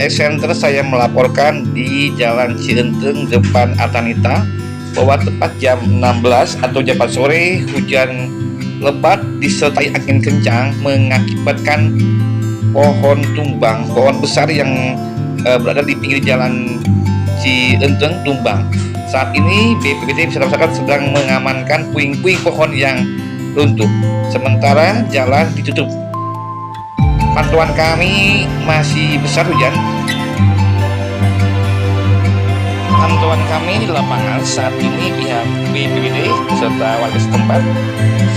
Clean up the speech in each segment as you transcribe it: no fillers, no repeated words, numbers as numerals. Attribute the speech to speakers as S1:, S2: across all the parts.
S1: Center saya melaporkan di Jalan Cienteng depan Artanita bahwa tepat jam 16 atau jam 4 sore hujan lebat disertai angin kencang mengakibatkan pohon tumbang, pohon besar yang berada di pinggir jalan Cienteng tumbang. Saat ini BPBD Beserta Masyarakat sedang mengamankan puing-puing pohon yang runtuh, sementara jalan ditutup. Pantauan kami masih besar hujan. Pantauan kami di lapangan saat ini pihak BPBD serta warga setempat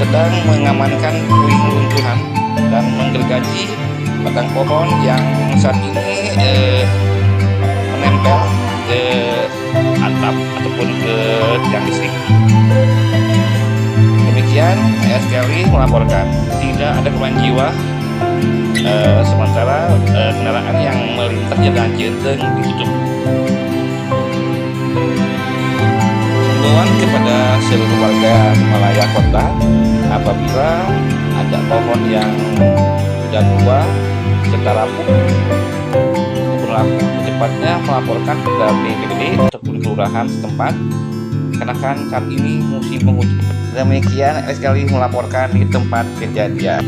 S1: sedang mengamankan puing runtuhan dan menggergaji batang pohon yang saat ini menempel ke atap ataupun ke tiang listrik. Demikian, saya sekali melaporkan tidak ada korban jiwa. Sementara kendaraan yang melintas jalan Cienteng ditutup. Himbauan kepada seluruh warga Malaya Kota, apabila ada pohon yang sudah tua serta rapuh secepatnya melaporkan ke BPBD ataupun kelurahan setempat, karena kan saat ini musim penghujan. Demikian sekali melaporkan di tempat kejadian.